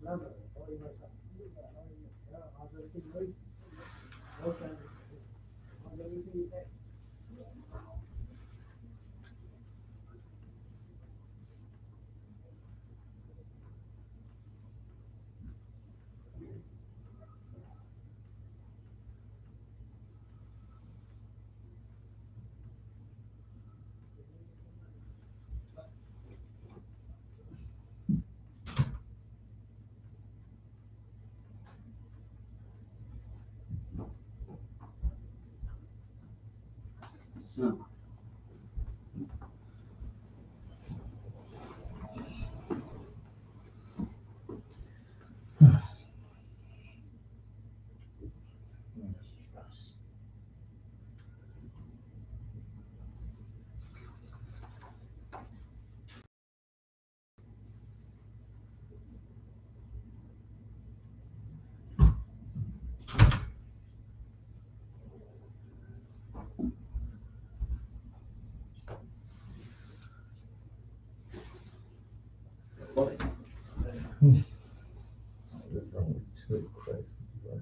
So, There's only two questions, right?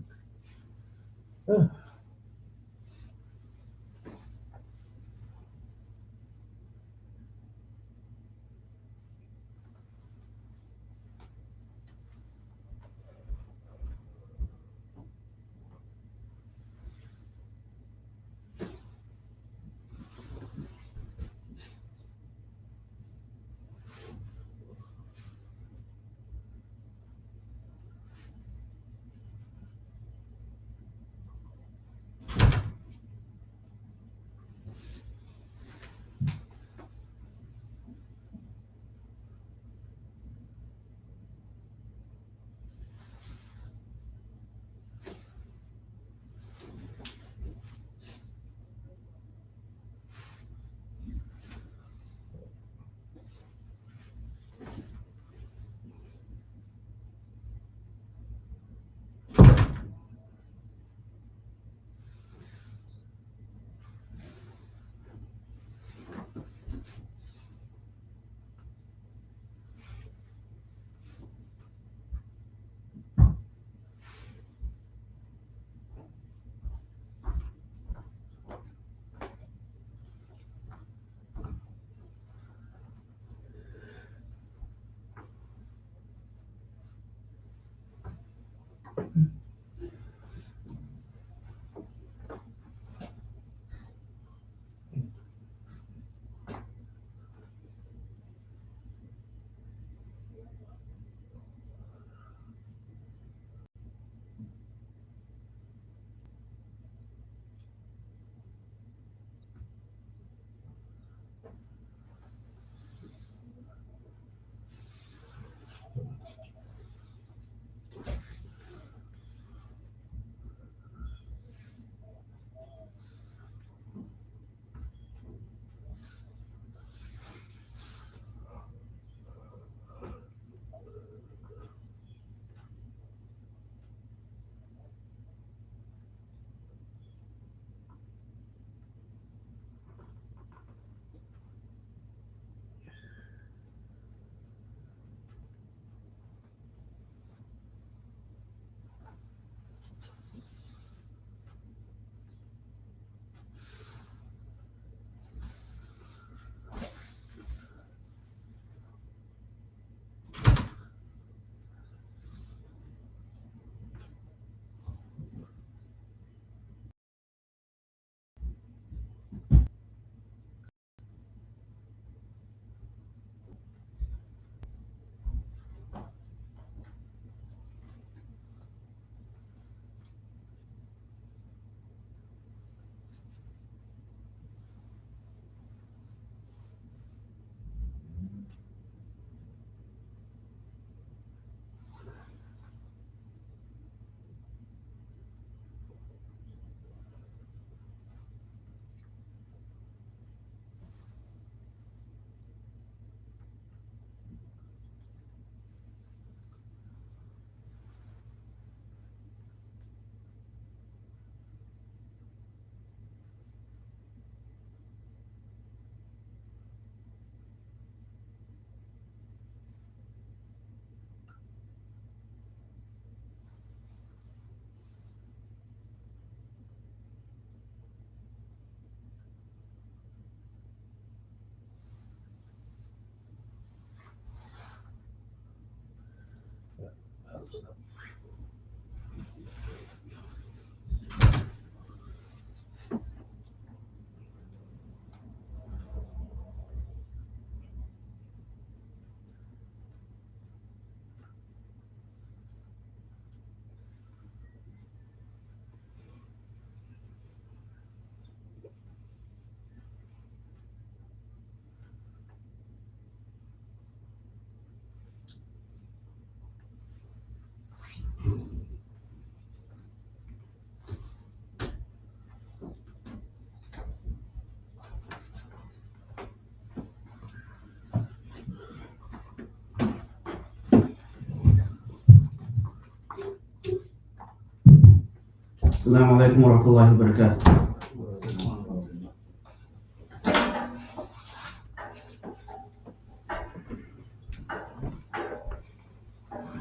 السلام عليكم ورحمة الله وبركاته.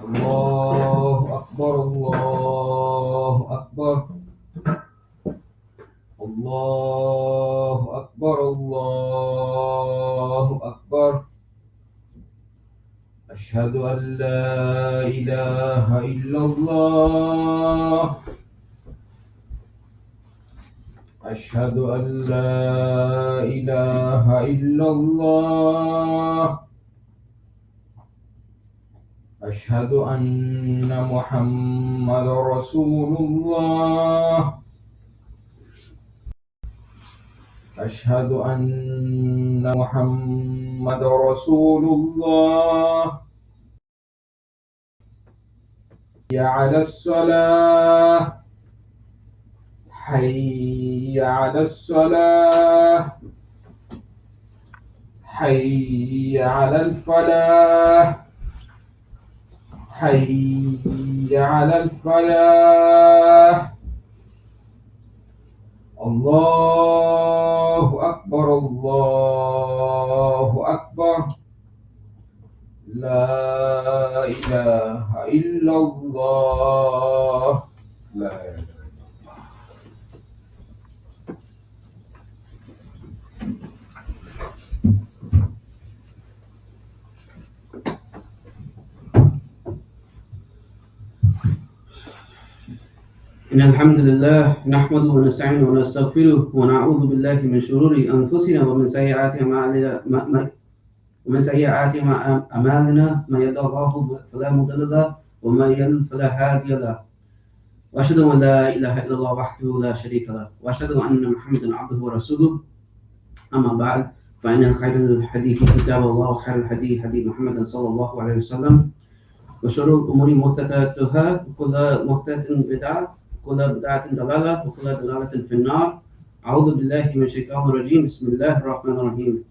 الله أكبر الله أكبر الله أكبر الله أكبر أشهد أن لا إله إلا الله أشهد أن لا إله إلا الله أشهد أن محمد رسول الله أشهد أن محمد رسول الله حي على الصلاة حي على الصلاة حي على الفلاح حي على الفلاح الله أكبر الله أكبر لا إله إلا الله لا إله. إن الحمد لله نحمده ونستعينه ونستغفره ونعوذ بالله من شرور أنفسنا ومن سيئات أعمالنا من يهده الله فلا مضل له ومن يضلل فلا هادي له وأشهد أن لا إله إلا الله وحده لا شريك له وأشهد أن محمدا عبده ورسوله أما بعد فإن خير الحديث كتاب الله وخير الهدي هدي محمد صلى الله عليه وسلم وشر الأمور محدثاتها وكل محدثة بدعة وكل بدعة ضلالة وكل ضلالة في النار. أعوذ بالله من الشيطان الرجيم. بسم الله الرحمن الرحيم.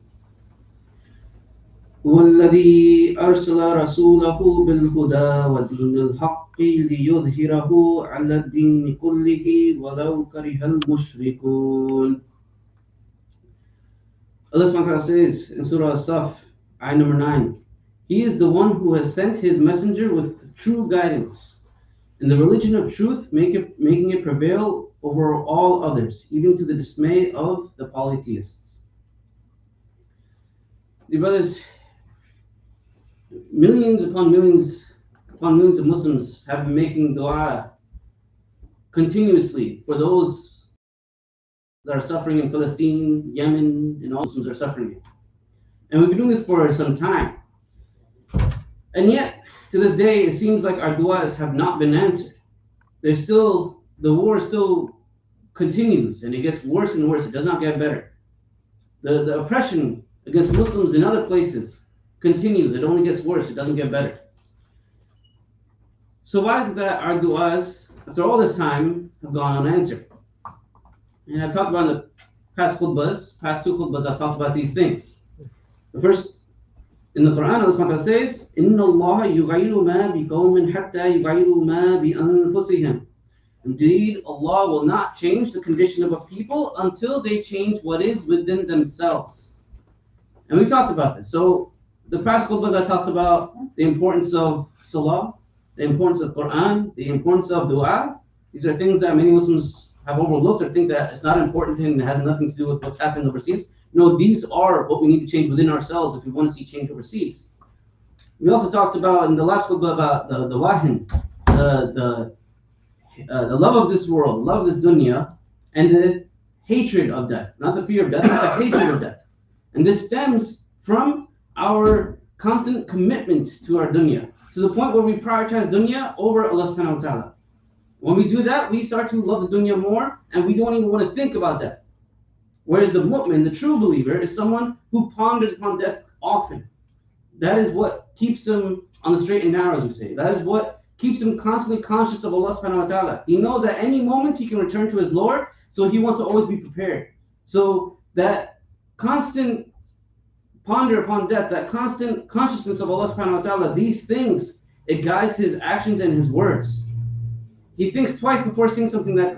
هو الذي أرسل رسوله بالهدى ودين الحق ليظهره على الدين كله ولو كره المشركون. Allah subhanahu wa ta'ala says in Surah As-Saf, ayah number 9, He is the one who has sent His messenger with true guidance in the religion of truth, making it prevail over all others, even to the dismay of the polytheists. Dear brothers, millions upon millions of Muslims have been making dua continuously for those that are suffering in Palestine, Yemen, and all Muslims are suffering. And we've been doing this for some time. And yet, to this day, it seems like our du'as have not been answered. The war still continues, and it gets worse and worse. It does not get better. The oppression against Muslims in other places continues. It only gets worse. It doesn't get better. So why is it that our du'as, after all this time, have gone unanswered? And I've talked about in the past two khutbahs, I've talked about these things. The first, in the Quran, Allah says, إِنَّ اللَّهَ يُغَيِّرُ مَا بِقَوْمٍ حَتَّى يُغَيِّرُ مَا بِأَنفُسِهِمْ. Indeed, Allah will not change the condition of a people until they change what is within themselves. And we talked about this. So, the past khutbahs I talked about the importance of salah, the importance of Quran, the importance of dua. These are things that many Muslims have overlooked or think that it's not important and it has nothing to do with what's happening overseas. No, these are what we need to change within ourselves if we want to see change overseas. We also talked about in the last khutbah about the wahin, the love of this world, love of this dunya, and the hatred of death. Not the fear of death, but the hatred of death. And this stems from our constant commitment to our dunya, to the point where we prioritize dunya over Allah subhanahu wa ta'ala. When we do that, we start to love the dunya more, and we don't even want to think about death. Whereas the mu'min, the true believer, is someone who ponders upon death often. That is what keeps him on the straight and narrow, as we say. That is what keeps him constantly conscious of Allah subhanahu wa ta'ala. He knows that any moment he can return to his Lord, so he wants to always be prepared. So that constant ponder upon death, that constant consciousness of Allah subhanahu wa ta'ala, these things, it guides his actions and his words. He thinks twice before saying something that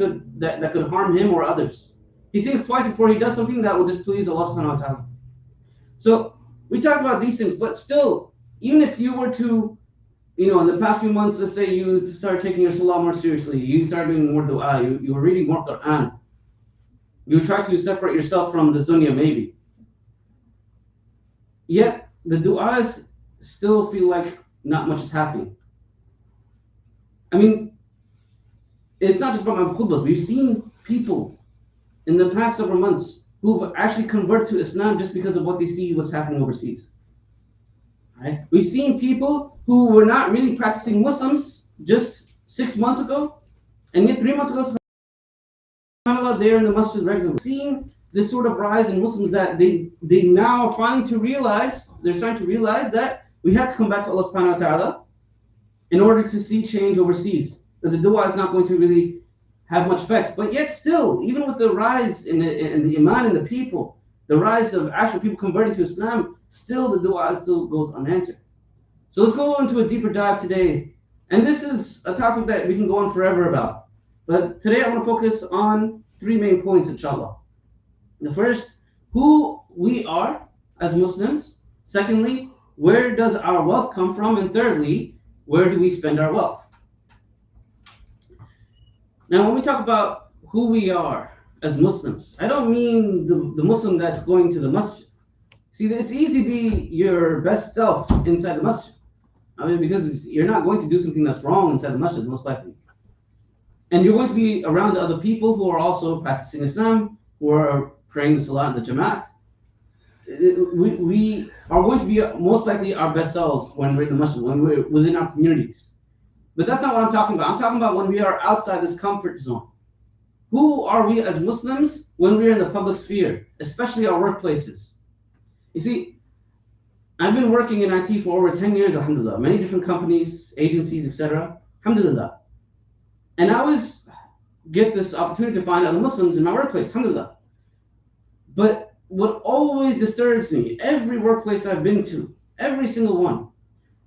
could harm him or others. He thinks twice before he does something that will displease Allah subhanahu wa ta'ala. So we talk about these things, but still, even if you were to, in the past few months, let's say you start taking your salah more seriously, you start doing more dua, you were reading more Quran, you try to separate yourself from the dunya maybe. Yet the du'as still feel like not much is happening. I mean, it's not just about my khutbahs. We've seen people in the past several months who've actually converted to Islam just because of what they see what's happening overseas. Right? We've seen people who were not really practicing Muslims just 6 months ago, and yet 3 months ago, subhanAllah, they're in the masjid regularly. Seeing this sort of rise in Muslims that they now are starting to realize that we have to come back to Allah subhanahu wa ta'ala in order to see change overseas. That the dua is not going to really have much effect. But yet still, even with the rise in the iman in the people, the rise of actual people converting to Islam, still the dua still goes unanswered. So let's go into a deeper dive today. And this is a topic that we can go on forever about. But today I want to focus on 3 main points, inshallah. The first, who we are as Muslims. Secondly, where does our wealth come from? And thirdly, where do we spend our wealth? Now, when we talk about who we are as Muslims, I don't mean the Muslim that's going to the masjid. See, it's easy to be your best self inside the masjid. I mean, because you're not going to do something that's wrong inside the masjid, most likely. And you're going to be around other people who are also practicing Islam, who are praying the salah in the jamaat. We are going to be most likely our best selves when we're in the masjid, when we're within our communities. But that's not what I'm talking about. I'm talking about when we are outside this comfort zone. Who are we as Muslims when we're in the public sphere, especially our workplaces? You see, I've been working in IT for over 10 years, alhamdulillah. Many different companies, agencies, etc. Alhamdulillah. And I always get this opportunity to find other Muslims in my workplace, alhamdulillah. But what always disturbs me, every workplace I've been to, every single one,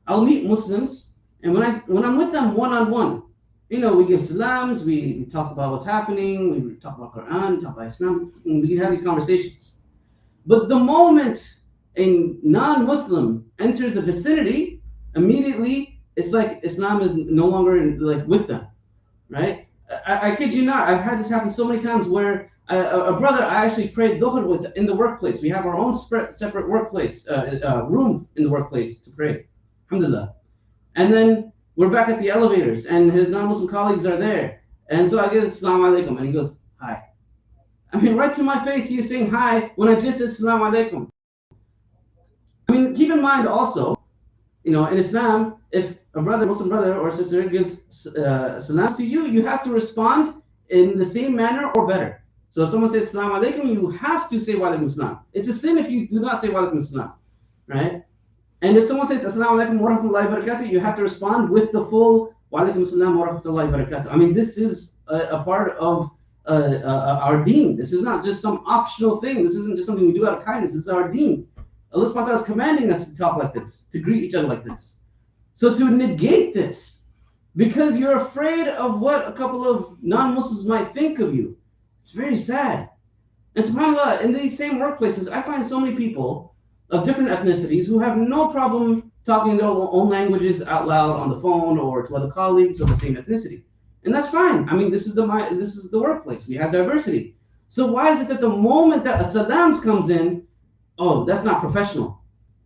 I'll meet Muslims, and when I'm with them one-on-one, we give salams, we talk about what's happening, we talk about Quran, talk about Islam, and we have these conversations. But the moment a non-Muslim enters the vicinity, immediately it's like Islam is no longer with them, right? I kid you not, I've had this happen so many times where a brother I actually prayed dhuhr with in the workplace. We have our own separate workplace, room in the workplace to pray, alhamdulillah. And then we're back at the elevators, and his non-Muslim colleagues are there. And so I get Assalamu alaikum, and he goes, hi. I mean, right to my face, he is saying hi when I just said Assalamu alaikum. I mean, keep in mind also, in Islam, if a Muslim brother or sister gives salams to you, you have to respond in the same manner or better. So if someone says Assalamu alaikum, you have to say wa alaikum assalam. It's a sin if you do not say wa alaikum assalam, right? And if someone says Assalamu alaikum wa rahmatullahi wa barakatuh, you have to respond with the full wa alaikum assalam wa rahmatullahi wa barakatuh. I mean, this is a part of our deen. This is not just some optional thing. This isn't just something we do out of kindness. This is our deen. Allah subhanahu wa ta'ala is commanding us to talk like this, to greet each other like this. So to negate this, because you're afraid of what a couple of non-Muslims might think of you, it's very sad. And subhanAllah, in these same workplaces, I find so many people of different ethnicities who have no problem talking their own languages out loud on the phone or to other colleagues of the same ethnicity. And that's fine. I mean, this is the workplace. We have diversity. So why is it that the moment that a salams comes in, oh, that's not professional.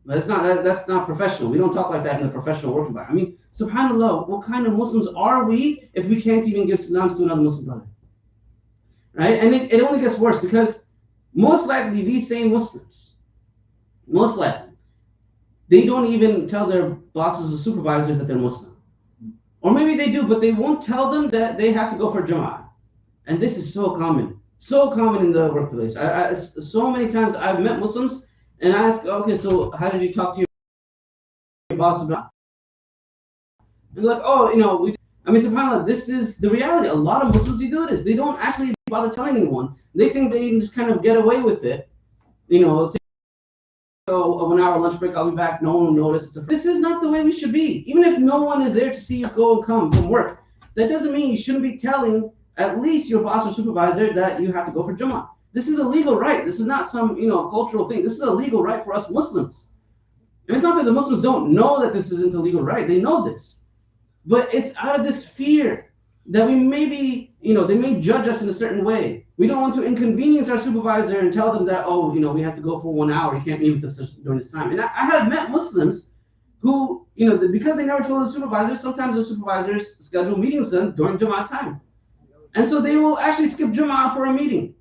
That's not professional. We don't talk like that in the professional work environment. I mean, subhanAllah, what kind of Muslims are we if we can't even give salams to another Muslim brother? Right? And it only gets worse because most likely these same Muslims, most likely, they don't even tell their bosses or supervisors that they're Muslim. Or maybe they do, but they won't tell them that they have to go for Jama'ah. And this is so common in the workplace. So many times I've met Muslims and I ask, okay, so how did you talk to your boss about? And they're like, oh, subhanAllah, this is the reality. A lot of Muslims do this. They don't actually bother telling anyone. They think they can just kind of get away with it. Take a 1 hour lunch break, I'll be back, no one will notice. This is not the way we should be. Even if no one is there to see you go and come from work, that doesn't mean you shouldn't be telling at least your boss or supervisor that you have to go for Jummah. This is a legal right. This is not some cultural thing. This is a legal right for us Muslims. And it's not that the Muslims don't know that this isn't a legal right. They know this. But it's out of this fear that we maybe, they may judge us in a certain way. We don't want to inconvenience our supervisor and tell them that, oh, we have to go for 1 hour. You can't meet with us during this time. And I have met Muslims who, because they never told the supervisor, sometimes the supervisors schedule meetings with them during Jumu'ah time. And so they will actually skip Jumu'ah for a meeting.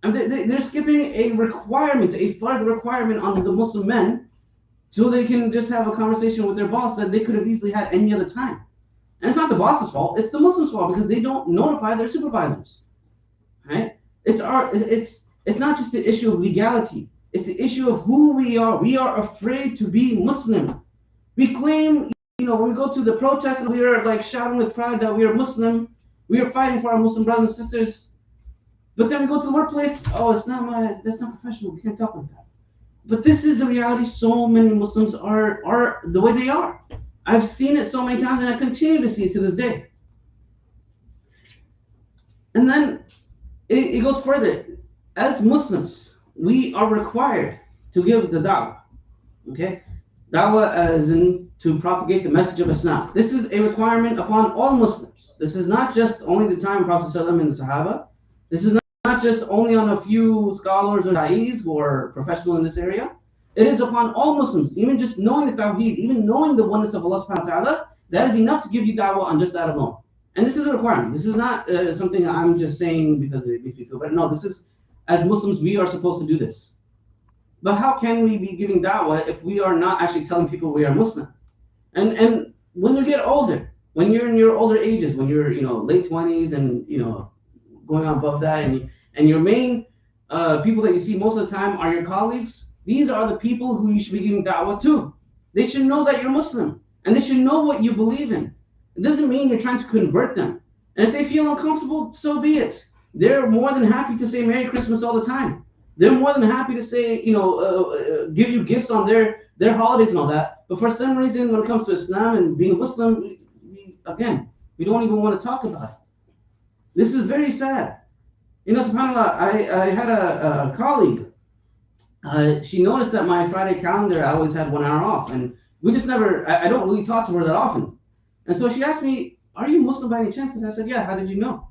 And they're skipping a requirement, a fard requirement on the Muslim men, so they can just have a conversation with their boss that they could have easily had any other time. And it's not the boss's fault; it's the Muslims' fault because they don't notify their supervisors. Right? It's not just the issue of legality; it's the issue of who we are. We are afraid to be Muslim. We claim, when we go to the protests, we are like shouting with pride that we are Muslim. We are fighting for our Muslim brothers and sisters. But then we go to the workplace. Oh, that's not professional. We can't talk like that. But this is the reality. So many Muslims are the way they are. I've seen it so many times, and I continue to see it to this day. And then it goes further. As Muslims, we are required to give the da'wah. Okay? Da'wah as in to propagate the message of Islam. This is a requirement upon all Muslims. This is not just only the time of Prophet ﷺ and the Sahaba. This is not just only on a few scholars or da'is who are professional in this area. It is upon all Muslims, even just knowing the Tawheed, even knowing the oneness of Allah subhanahu wa ta'ala, that is enough to give you da'wah on just that alone. And this is a requirement. This is not something I'm just saying because it makes me feel better. No, this is, as Muslims, we are supposed to do this. But how can we be giving da'wah if we are not actually telling people we are Muslim? And when you get older, when you're in your older ages, when you're late 20s and going on above that, and your main people that you see most of the time are your colleagues, these are the people who you should be giving da'wah to. They should know that you're Muslim, and they should know what you believe in. It doesn't mean you're trying to convert them. And if they feel uncomfortable, so be it. They're more than happy to say Merry Christmas all the time. They're more than happy to say, give you gifts on their holidays and all that. But for some reason, when it comes to Islam and being Muslim, we don't even want to talk about it. This is very sad. SubhanAllah, I had a colleague. She noticed that my Friday calendar, I always had 1 hour off. And we just never, I don't really talk to her that often. And so she asked me, are you Muslim by any chance? And I said, yeah, how did you know?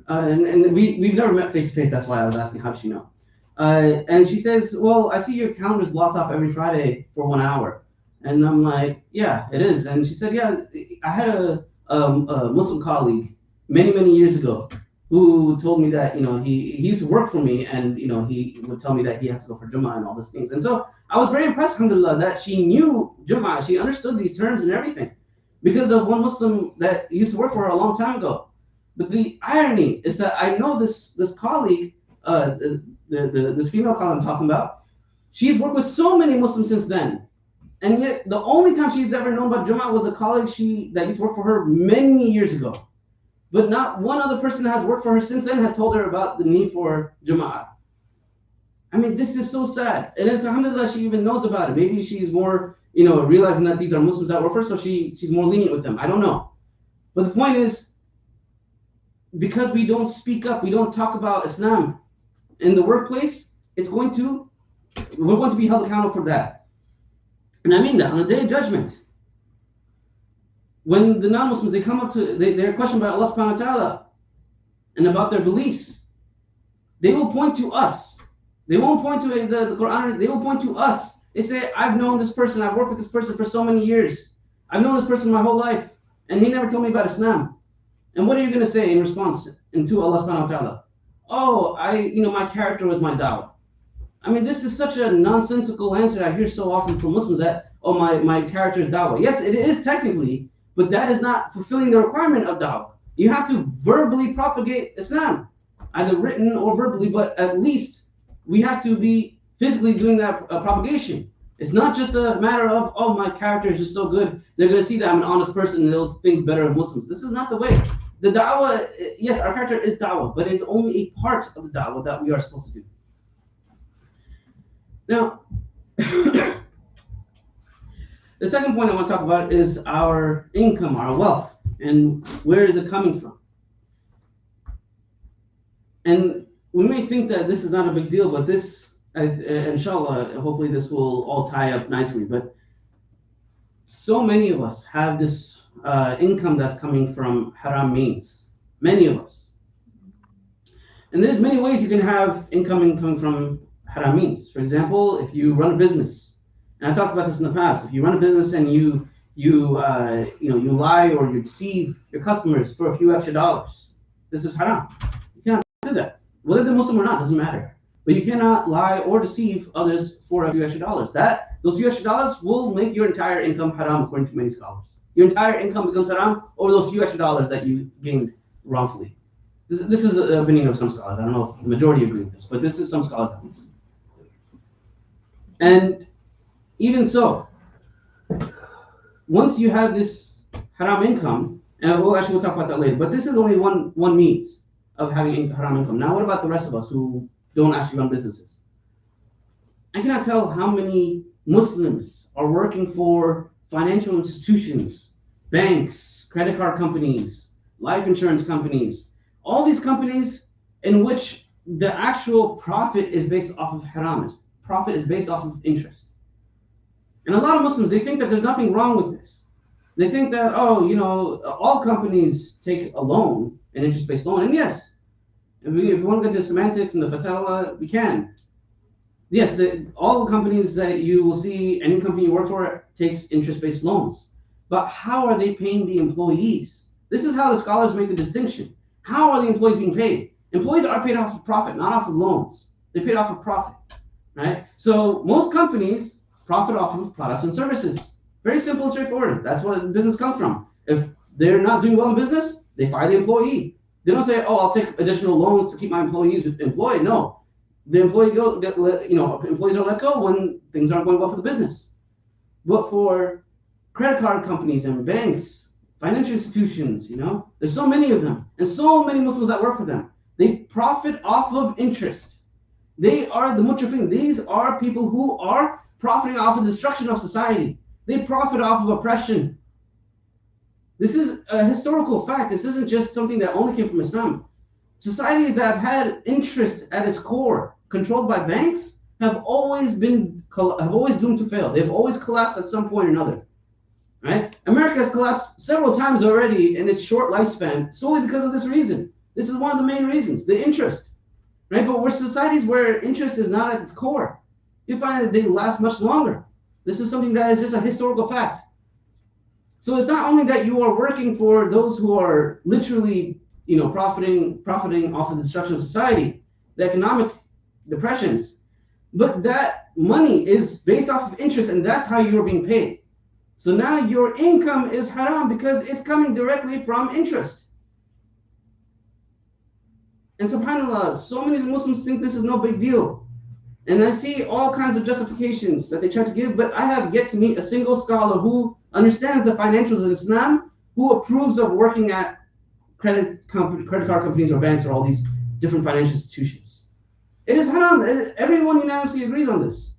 And we've never met face to face. That's why I was asking, how did she know? And she says, well, I see your calendar's blocked off every Friday for 1 hour. And I'm like, yeah, it is. And she said, yeah, I had a Muslim colleague many, many years ago who told me that, he used to work for me and, he would tell me that he has to go for Jummah and all these things. And so I was very impressed, alhamdulillah, that she knew Jummah. She understood these terms and everything because of one Muslim that used to work for her a long time ago. But the irony is that I know this colleague, this female colleague I'm talking about, she's worked with so many Muslims since then. And yet the only time she's ever known about Jummah was a colleague that used to work for her many years ago. But not one other person that has worked for her since then has told her about the need for Jama'ah. I mean, this is so sad. And it's alhamdulillah she even knows about it. Maybe she's more, realizing that these are Muslims that work for her, so she's more lenient with them. I don't know. But the point is, because we don't speak up, we don't talk about Islam in the workplace, we're going to be held accountable for that. And I mean that on the day of judgment. When the non-Muslims, they come up to, they're questioned by Allah subhanahu wa ta'ala and about their beliefs, they will point to us. They won't point to the Quran, they will point to us. They say, I've known this person, I've worked with this person for so many years. I've known this person my whole life, and he never told me about Islam. And what are you going to say in response to Allah subhanahu wa ta'ala? Oh, my character was my da'wah. I mean, this is such a nonsensical answer I hear so often from Muslims that, oh, my character is da'wah. Yes, it is technically, but that is not fulfilling the requirement of da'wah. You have to verbally propagate Islam, either written or verbally, but at least we have to be physically doing that propagation. It's not just a matter of, oh, my character is just so good, they're going to see that I'm an honest person and they'll think better of Muslims. This is not the way. The da'wah, yes, our character is da'wah, but it's only a part of the da'wah that we are supposed to do. Now, the second point I want to talk about is our income, our wealth. And where is it coming from? And we may think that this is not a big deal, but this, inshallah, hopefully this will all tie up nicely. But so many of us have this income that's coming from haram means. Many of us. And there's many ways you can have income coming from haram means. For example, if you run a business, and I talked about this in the past, if you run a business and you lie or you deceive your customers for a few extra dollars, this is haram. You cannot do that. Whether they're Muslim or not doesn't matter. But you cannot lie or deceive others for a few extra dollars. Those few extra dollars will make your entire income haram, according to many scholars. Your entire income becomes haram over those few extra dollars that you gained wrongfully. This is the opinion of some scholars. I don't know if the majority agree with this, but this is some scholars' opinion. And even so, once you have this haram income, and we'll talk about that later, but this is only one means of having haram income. Now, what about the rest of us who don't actually run businesses? I cannot tell how many Muslims are working for financial institutions, banks, credit card companies, life insurance companies, all these companies in which the actual profit is based off of haram. Profit is based off of interest. And a lot of Muslims, they think that there's nothing wrong with this. They think that, all companies take a loan, an interest-based loan. And yes, if we want to get to the semantics and the fatwa, we can. Yes, all the companies that you will see, any company you work for takes interest-based loans. But how are they paying the employees? This is how the scholars make the distinction. How are the employees being paid? Employees are paid off of profit, not off of loans. They're paid off of profit, right? So most companies profit off of products and services. Very simple and straightforward. That's where business comes from. If they're not doing well in business, they fire the employee. They don't say, I'll take additional loans to keep my employees employed. No. The employees are let go when things aren't going well for the business. But for credit card companies and banks, financial institutions, there's so many of them, and so many Muslims that work for them. They profit off of interest. They are the mutrafin. These are people who are profiting off of the destruction of society. They profit off of oppression. This is a historical fact. This isn't just something that only came from Islam. Societies that have had interest at its core, controlled by banks, have always doomed to fail. They've always collapsed at some point or another. Right? America has collapsed several times already in its short lifespan solely because of this reason. This is one of the main reasons, the interest. Right? But we're societies where interest is not at its core, you find that they last much longer. This is something that is just a historical fact. So it's not only that you are working for those who are literally, profiting off of the destruction of society, the economic depressions, but that money is based off of interest, and that's how you're being paid. So now your income is haram because it's coming directly from interest. And subhanAllah, so many Muslims think this is no big deal. And I see all kinds of justifications that they try to give, but I have yet to meet a single scholar who understands the financials of Islam, who approves of working at credit card companies or banks or all these different financial institutions. It is haram. Everyone unanimously agrees on this.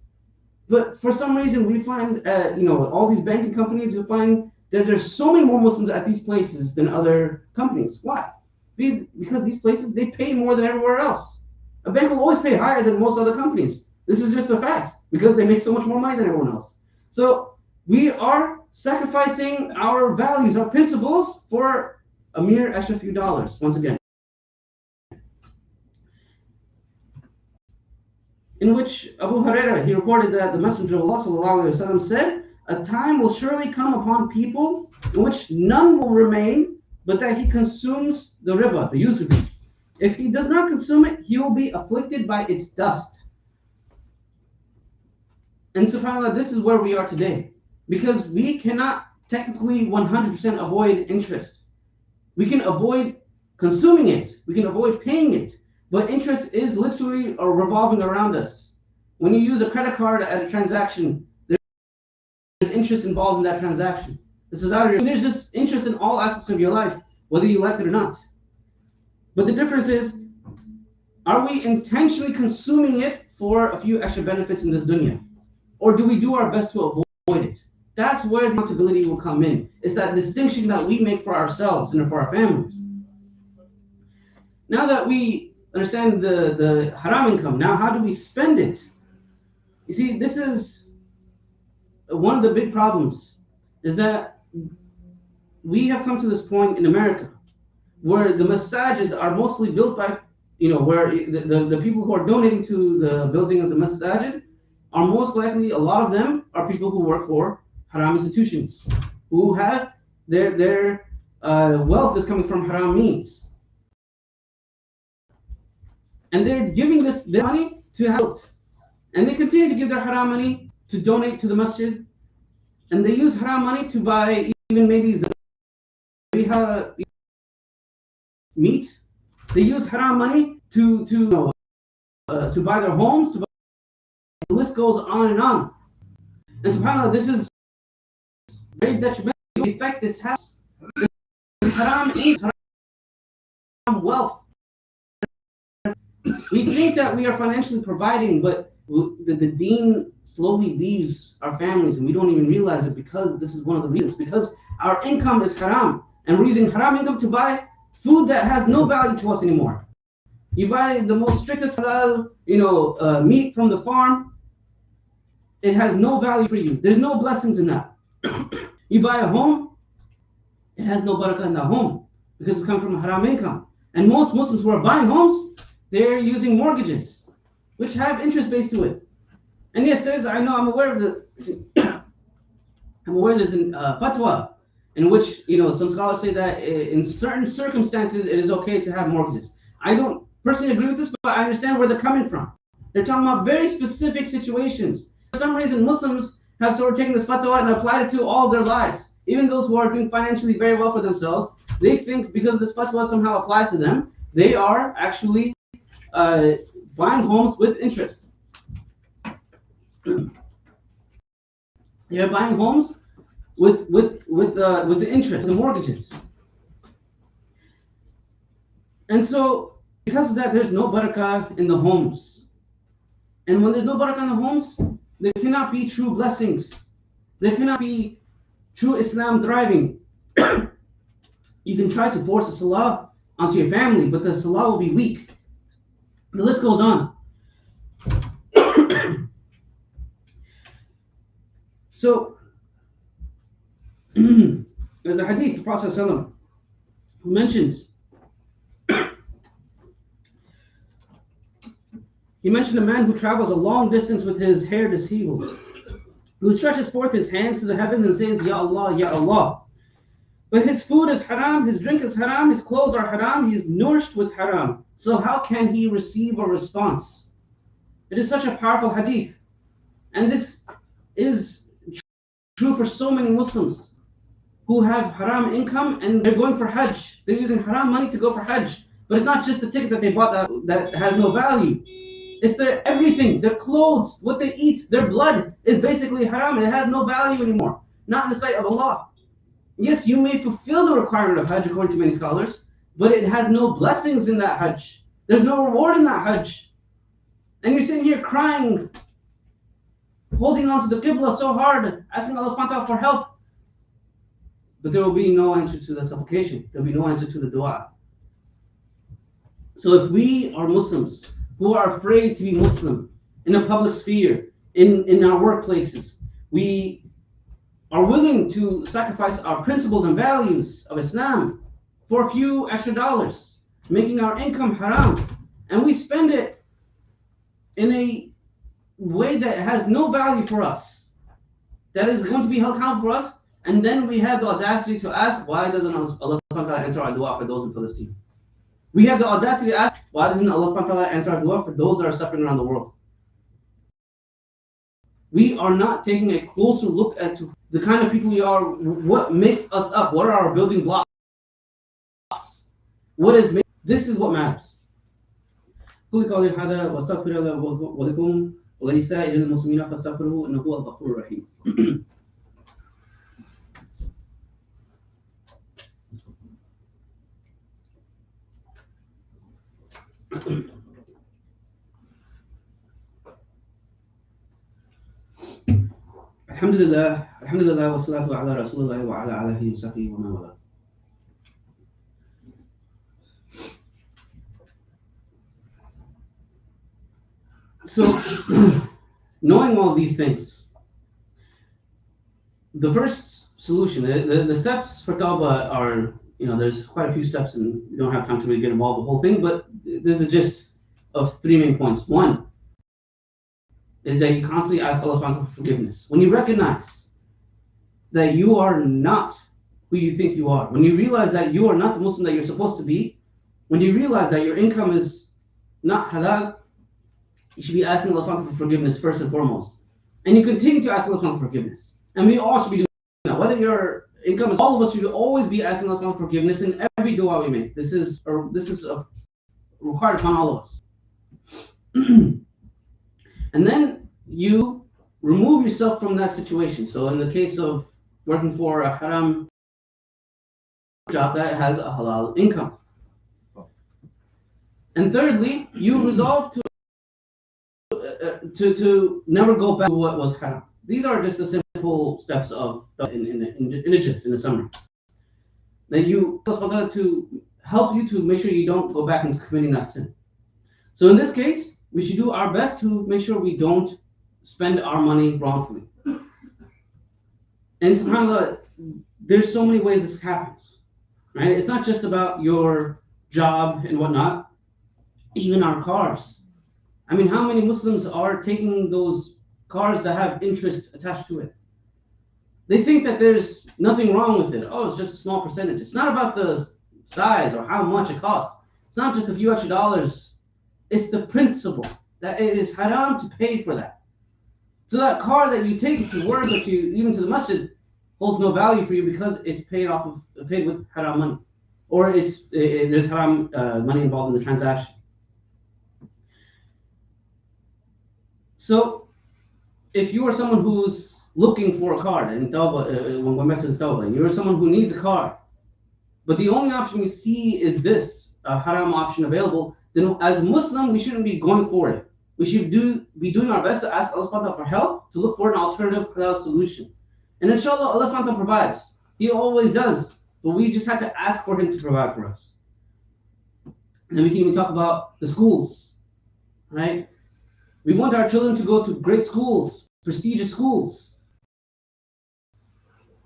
But for some reason, we find, all these banking companies, we find that there's so many more Muslims at these places than other companies. Why? Because these places, they pay more than everywhere else. A bank will always pay higher than most other companies. This is just a fact because they make so much more money than everyone else. So we are sacrificing our values, our principles for a mere extra few dollars, once again. In which Abu Hurairah, he reported that the Messenger of Allah ﷺ said, a time will surely come upon people in which none will remain, but that he consumes the riba, the usury. If he does not consume it, he will be afflicted by its dust. And subhanAllah, this is where we are today. Because we cannot technically 100% avoid interest. We can avoid consuming it. We can avoid paying it. But interest is literally revolving around us. When you use a credit card at a transaction, there's interest involved in that transaction. This is there's just interest in all aspects of your life, whether you like it or not. But the difference is, are we intentionally consuming it for a few extra benefits in this dunya? Or do we do our best to avoid it? That's where the accountability will come in. It's that distinction that we make for ourselves and for our families. Now that we understand the haram income, now how do we spend it? You see, this is one of the big problems, is that we have come to this point in America where the masajid are mostly built by, where the people who are donating to the building of the masajid are most likely, a lot of them are people who work for haram institutions, who have their wealth is coming from haram means. And they're giving their money to help. And they continue to give their haram money to donate to the masjid. And they use haram money to buy even maybe meat. They use haram money to buy their homes. The list goes on and on. And subhanAllah, this is very detrimental. The effect this has. This haram is haram wealth. We think that we are financially providing, but the deen slowly leaves our families, and we don't even realize it, because this is one of the reasons. Because our income is haram, and we're using haram income to buy food that has no value to us anymore. You buy the most strictest halal, meat from the farm. It has no value for you. There's no blessings in that. You buy a home, it has no barakah in that home because it's coming from haram income. And most Muslims who are buying homes, they're using mortgages, which have interest based to it. And yes, I'm aware of I'm aware there's a fatwa in which, some scholars say that in certain circumstances it is okay to have mortgages. I don't personally agree with this, but I understand where they're coming from. They're talking about very specific situations. For some reason, Muslims have sort of taken this fatwa and applied it to all their lives. Even those who are doing financially very well for themselves, they think because this fatwa somehow applies to them, they are actually buying homes with interest. They're buying homes with the interest, the mortgages. And so, because of that, there's no barakah in the homes. And when there's no barakah in the homes, there cannot be true blessings. There cannot be true Islam thriving. You can try to force a salah onto your family, but the salah will be weak. The list goes on. So, there's a hadith, the Prophet ﷺ, who mentions, he mentioned a man who travels a long distance with his hair disheveled, who stretches forth his hands to the heavens and says, Ya Allah, Ya Allah. But his food is haram, his drink is haram, his clothes are haram, he is nourished with haram. So how can he receive a response? It is such a powerful hadith. And this is true for so many Muslims who have haram income and they're going for Hajj. They're using haram money to go for Hajj. But it's not just the ticket that they bought that has no value. It's their everything, their clothes, what they eat, their blood is basically haram, and it has no value anymore. Not in the sight of Allah. Yes, you may fulfill the requirement of Hajj according to many scholars, but it has no blessings in that Hajj. There's no reward in that Hajj. And you're sitting here crying, holding on to the Qibla so hard, asking Allah subhanahu wa ta'ala for help. But there will be no answer to the supplication. There will be no answer to the dua. So if we are Muslims who are afraid to be Muslim in a public sphere, in our workplaces, we are willing to sacrifice our principles and values of Islam for a few extra dollars, making our income haram, and we spend it in a way that has no value for us, that is going to be held accountable for us, and then we have the audacity to ask, why doesn't Allah subhanahu wa ta'ala answer our dua for those in Palestine? We have the audacity to ask, why doesn't Allah subhanahu wa ta'ala answer our dua for those that are suffering around the world? We are not taking a closer look at the kind of people we are, what makes us up, what are our building blocks? This is what matters. قولي قولي هذا واستغفر الله ولكم ولسائر المسلمين فاستغفروه انه هو الغفور الرحيم. Alhamdulillah, wa salatu ala rasulullah wa ala alihi wa sahbihi wa man wala. So, knowing all these things, the first solution, the steps for tawbah are, there's quite a few steps, and we don't have time to really get involved with the whole thing, but there's a gist of three main points. One is that you constantly ask Allah subhanahu wa ta'ala for forgiveness. When you recognize that you are not who you think you are, when you realize that you are not the Muslim that you're supposed to be, when you realize that your income is not halal, you should be asking Allah subhanahu wa ta'ala for forgiveness first and foremost. And you continue to ask Allah subhanahu wa ta'ala for forgiveness. And we all should be doing that. Whether your income is, all of us should always be asking Allah subhanahu wa ta'ala for forgiveness in every dua we make. This is required upon all of us. And then you remove yourself from that situation. So in the case of working for a haram job that has a halal income. And thirdly, you resolve to never go back to what was haram. These are just the simple steps of in a summary. That you to help you to make sure you don't go back into committing that sin. So in this case, we should do our best to make sure we don't spend our money wrongfully. And subhanAllah, there's so many ways this happens. Right? It's not just about your job and whatnot, even our cars. I mean, how many Muslims are taking those cars that have interest attached to it? They think that there's nothing wrong with it. Oh, it's just a small percentage. It's not about the size or how much it costs. It's not just a few extra dollars. It's the principle that it is haram to pay for that. So that car that you take to work or to even to the masjid holds no value for you because it's paid with haram money, or there's haram money involved in the transaction. So, if you are someone who's looking for a car, and when going back to the tawbah, and you're someone who needs a car, but the only option you see is this haram option available, then as a Muslim, we shouldn't be going for it. We should be doing our best to ask Allah subhanahu wa ta'ala for help, to look for an alternative halal solution. And inshallah, Allah subhanahu wa ta'ala provides. He always does. But we just have to ask for Him to provide for us. And then we can even talk about the schools. Right? We want our children to go to great schools, prestigious schools.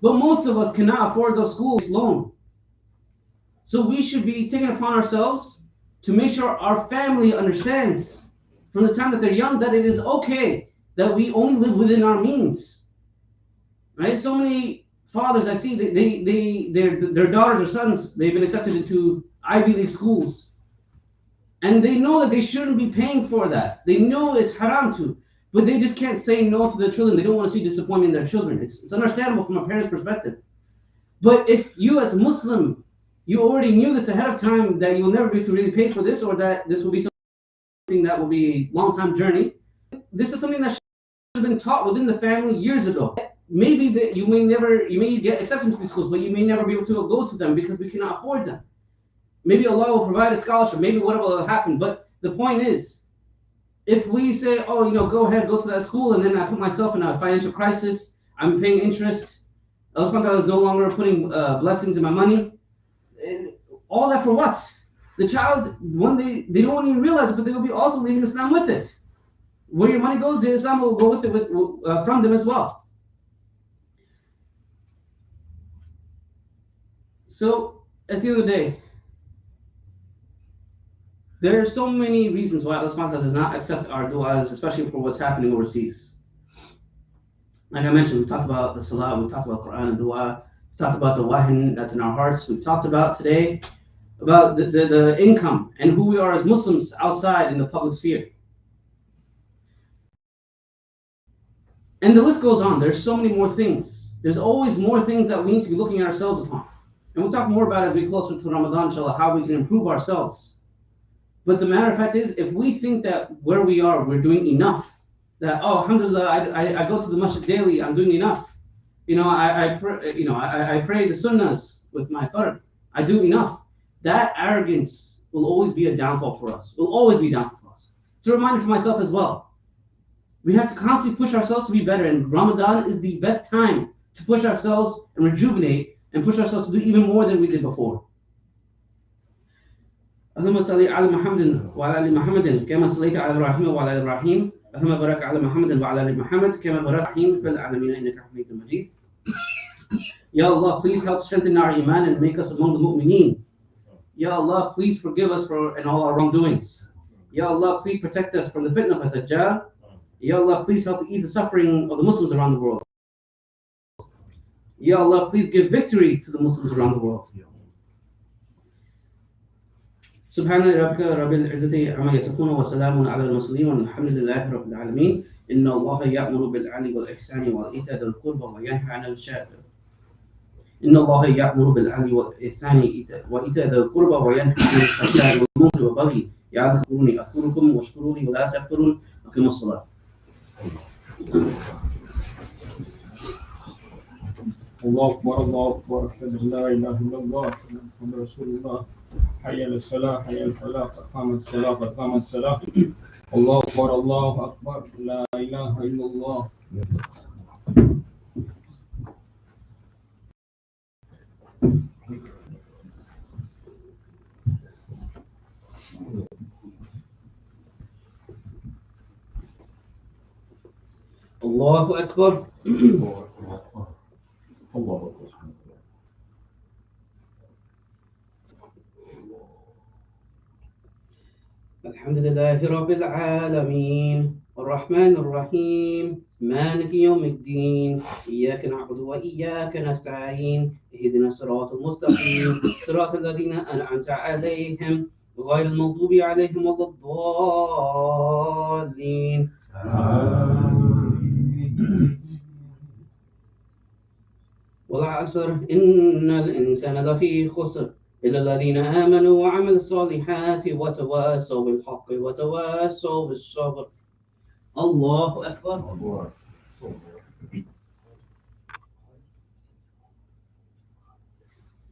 But most of us cannot afford those schools alone. So we should be taking upon ourselves to make sure our family understands from the time that they're young that it is okay that we only live within our means. Right? So many fathers I see, their daughters or sons, they've been accepted into Ivy League schools. And they know that they shouldn't be paying for that. They know it's haram to, but they just can't say no to their children. They don't want to see disappointment in their children. It's understandable from a parent's perspective. But if you as a Muslim, you already knew this ahead of time that you will never be able to really pay for this, or that this will be something that will be a long-time journey, this is something that should have been taught within the family years ago. Maybe that you may get accepted to these schools, but you may never be able to go to them because we cannot afford them. Maybe Allah will provide a scholarship, maybe whatever will happen. But the point is, if we say, oh, go ahead, go to that school, and then I put myself in a financial crisis, I'm paying interest, Allah subhanahu wa ta'ala is no longer putting blessings in my money, all that for what? The child, one day, they don't even realize it, but they will be also leaving Islam with it. Where your money goes, the Islam will go with it from them as well. So, at the end of the day, there are so many reasons why Allah subhanahu wa ta'ala does not accept our du'as, especially for what's happening overseas. Like I mentioned, we talked about the salah, we talked about Quran and dua, we talked about the wahn that's in our hearts, we talked about today about the income and who we are as Muslims outside in the public sphere. And the list goes on. There's so many more things. There's always more things that we need to be looking at ourselves upon. And we'll talk more about it as we get closer to Ramadan, inshallah, how we can improve ourselves. But the matter of fact is, if we think that where we are, we're doing enough, that, oh, alhamdulillah, I go to the masjid daily, I'm doing enough. I pray the sunnahs with my fard, I do enough. That arrogance will always be a downfall for us. Will always be a downfall for us. It's a reminder for myself as well. We have to constantly push ourselves to be better, and Ramadan is the best time to push ourselves and rejuvenate and push ourselves to do even more than we did before. اللهم صل على محمد وعلى ال محمد كما صليت على ابراهيم وعلى ال ابراهيم اللهم بارك على محمد وعلى ال محمد كما باركت على في العالمين انك حميد مجيد. Ya Allah, please help strengthen our iman and make us among the mu'mineen. Ya Allah, please forgive us for and all our wrongdoings. Ya Allah, please protect us from the fitna of the Dajjal. Ya Allah, please help ease the suffering of the Muslims around the world. Ya Allah, please give victory to the Muslims around the world. سبحان ربك رب العزة عما يصفون وسلام على المرسلين والحمد لله رب العالمين. إن الله يأمر بالعدل والإحسان وإيتاء ذي القربى وينهى عن الفحشاء. إن الله يأمر بالعدل والإحسان وإيتاء ذي القربى وينهى عن الفحشاء والمنكر والبغي يعظكم أذكركم واشكروا لي ولا تكفرون. أقيموا الصلاة. الله أكبر الله أكبر أشهد أن لا إله إلا الله محمد رسول الله. حي على الصلاة حي على الفلاح قامت الصلاة قامت الصلاة. الله أكبر الله أكبر لا إله إلا الله. الله أكبر. الله أكبر. الحمد لله رب العالمين الرحمن الرحيم مالك يوم الدين إياك نعبد وإياك نستعين اهدنا الصراط المستقيم صراط الذين أنعمت عليهم غير المغضوب عليهم ولا الضالين. والعصر إن الإنسان لفي خسر إلا الذين آمنوا وعملوا الصالحات وتواصوا بالحق وتواصوا بالصبر. الله أكبر.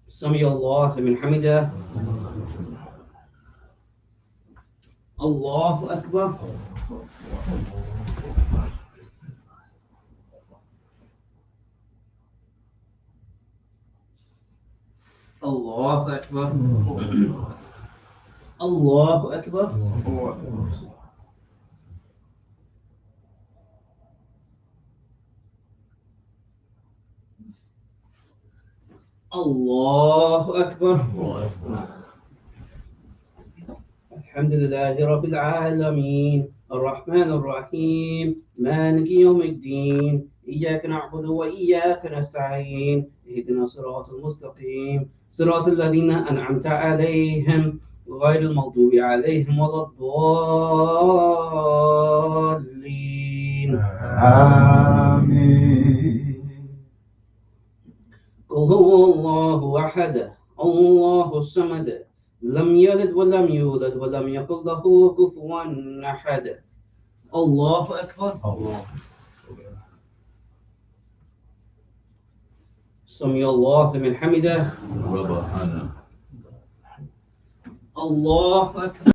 سمع الله لمن حمده. الله أكبر. الله أكبر. الله أكبر. الله أكبر. الحمد لله رب العالمين الرحمن الرحيم مالك يوم الدين إياك نعبد وإياك نستعين اهدنا الصراط المستقيم صراط الذين أنعمت عليهم غير المغضوب عليهم ولا الضالين. آمين. قل هو الله أحد الله الصمد لم يلد ولم يولد ولم يكن له كفوا أحد. الله أكبر. سمع الله لمن حمده. الله أكبر.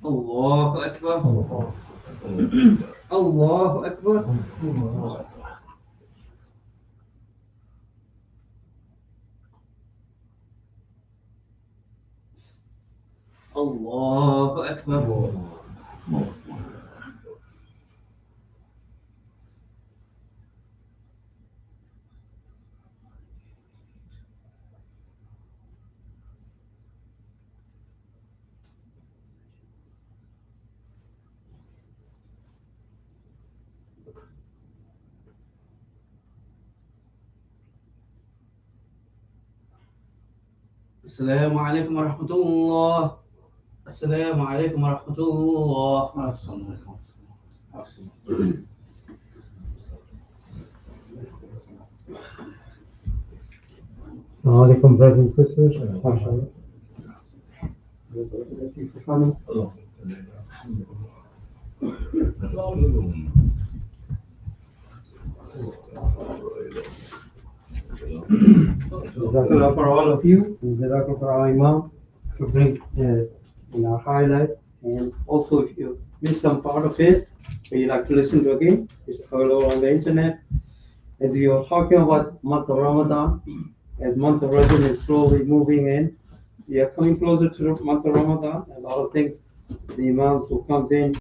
الله أكبر. الله أكبر. الله أكبر. السلام عليكم ورحمة الله. السلام عليكم ورحمة الله. السلام عليكم. Assalamualaikum brothers and sisters. Jazakallah for all of you, and Jazakallah for our Imam to bring highlight. And also, if you missed some part of it, or you like to listen to again, it's available on the internet. As we are talking about month of Ramadan, as month of Rajab is slowly moving in, we are coming closer to the month of Ramadan. A lot of things, the Imams who comes in,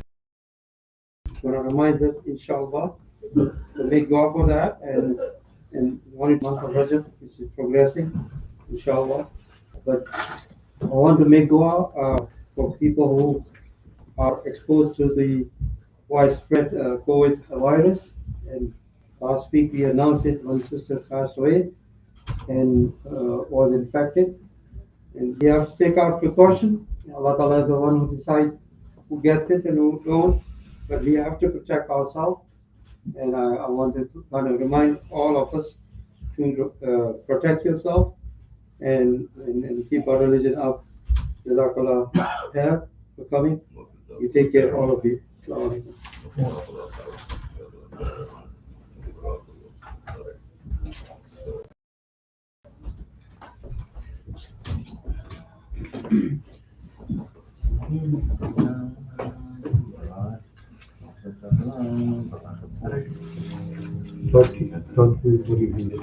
going to remind us, inshallah, to make dua for that. And one month of Rajab, which is progressing, inshallah. But I want to make dua for people who are exposed to the widespread COVID virus. And last week we announced it, one sister passed away and was infected. And we have to take our precaution. Allah Ta'ala is the one who decides who gets it and who don't. But we have to protect ourselves. And I wanted to kind of remind all of us to protect yourself and keep our religion up. Jazakallah khair for coming. We take care, all of you. Assalamu alaikum. Don't you believe in this?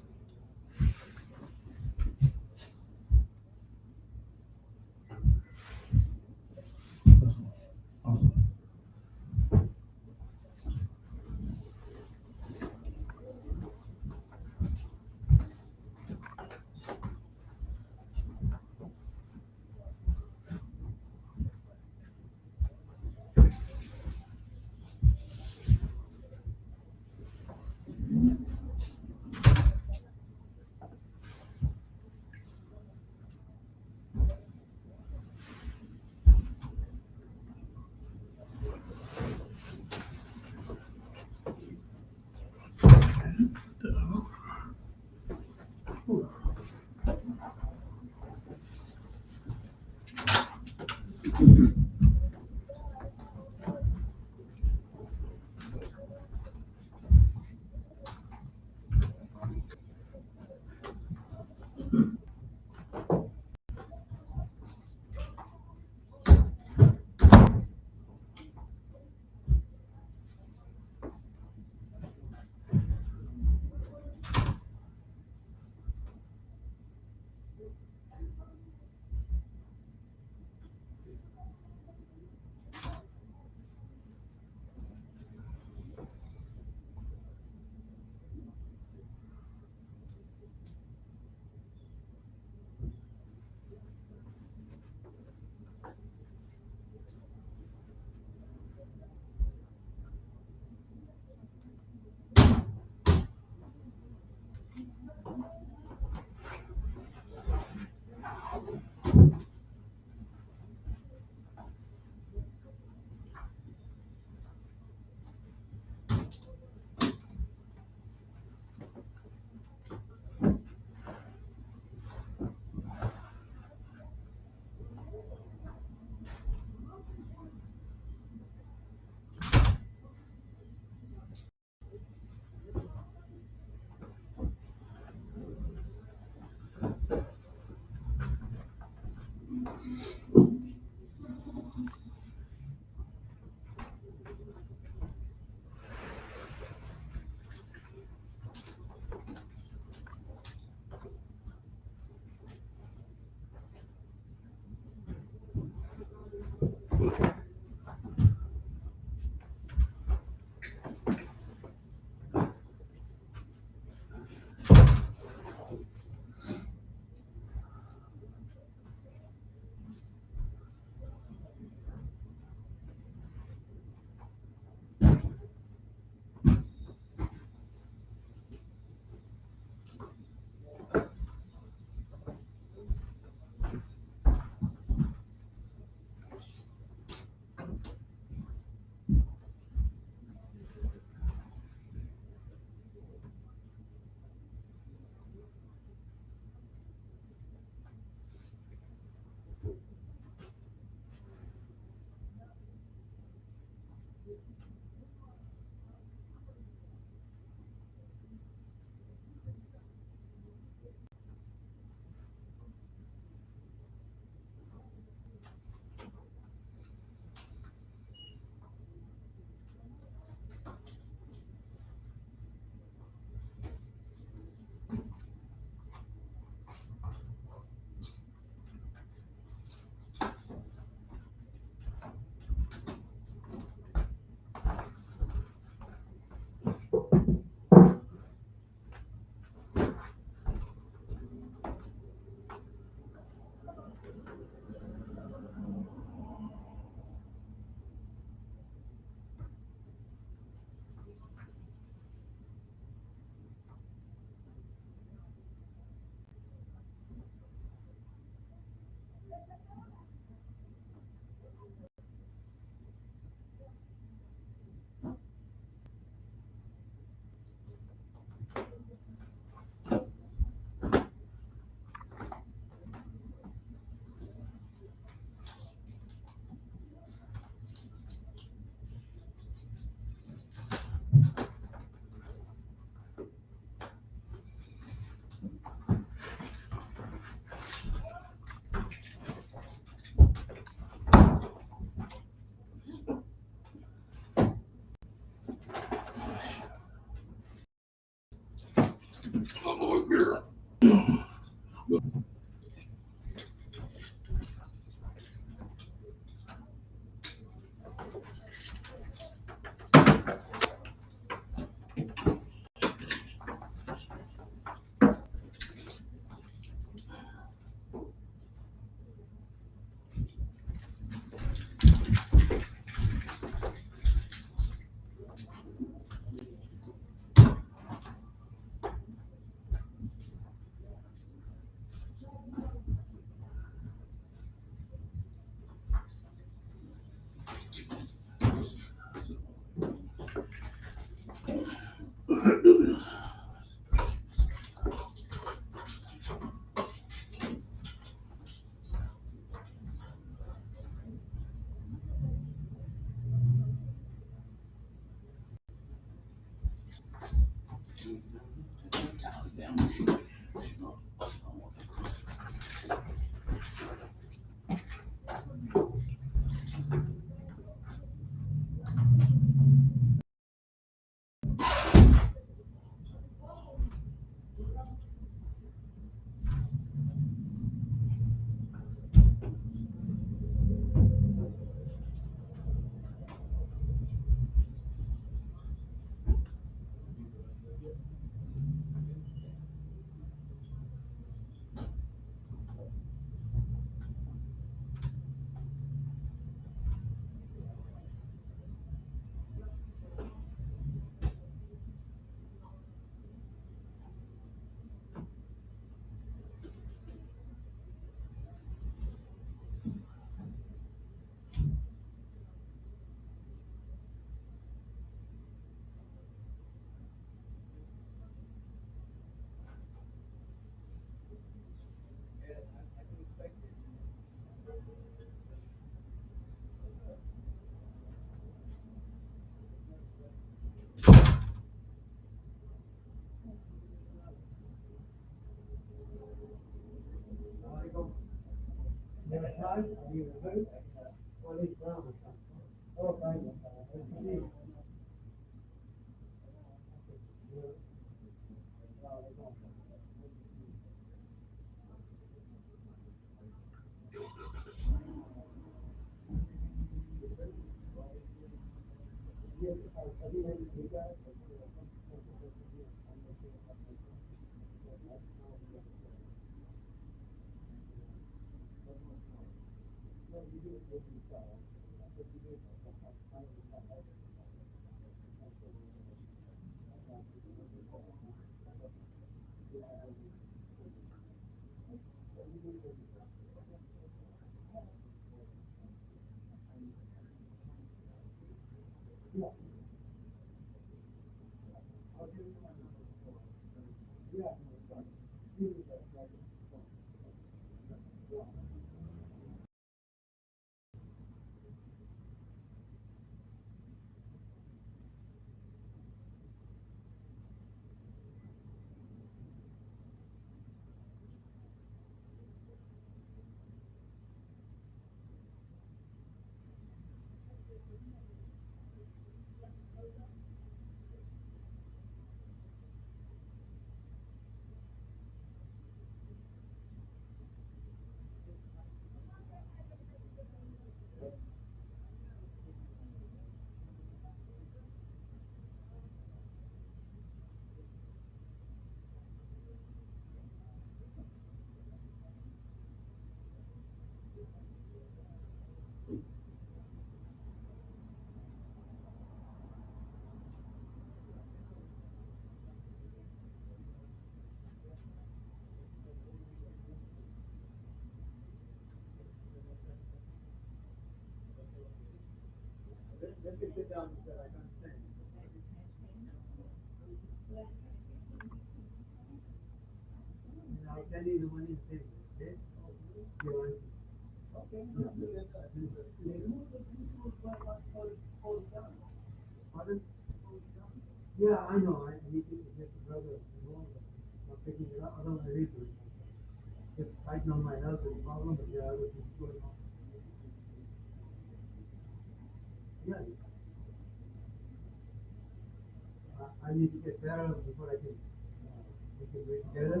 we can read together.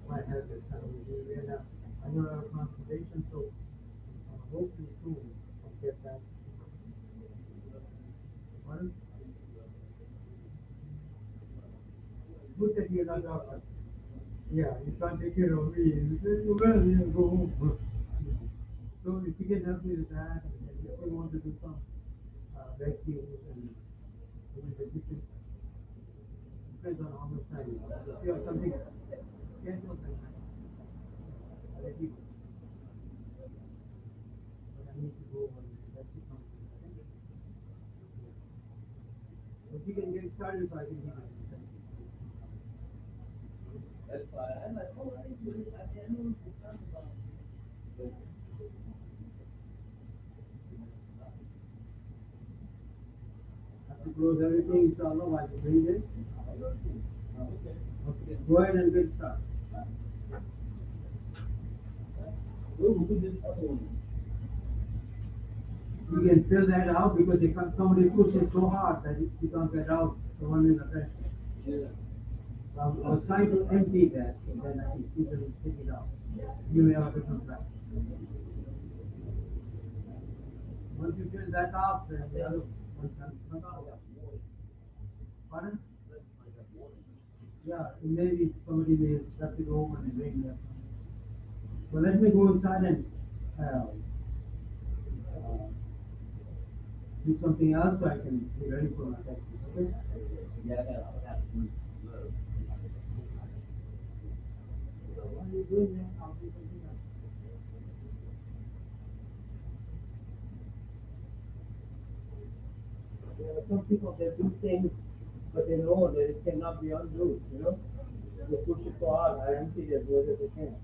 Might have this kind of review. And I know our transportation, so hopefully soon I'll get that. Pardon? Good that you're not doctor. Yeah, you can't take care of me. You say, well, you go home. So if you can help me with that, and if you want to do some vacuums and doing the kitchen, depends on how much time you have. If you have something scheduled, then I let you go. But I need to go and that's it something. If you can get started, so I can give you. Have to close everything, inshallah, while you bring it. Okay, go ahead and get started. You can fill that out because they come, somebody pushes so hard that you can't get out the one in the back. So I was trying to empty that, so then I can easily take it out. You may have a different plan. Once you fill that out, then the other one can come out. Pardon? Yeah, maybe somebody may have to go over and bring that. So let me go inside and do something else so I can be ready for my test. Okay? What are you doing there? I'll do something else. There are some people that do things, but they know that it cannot be undone, you know? They push it so hard, I empty it as well as they can.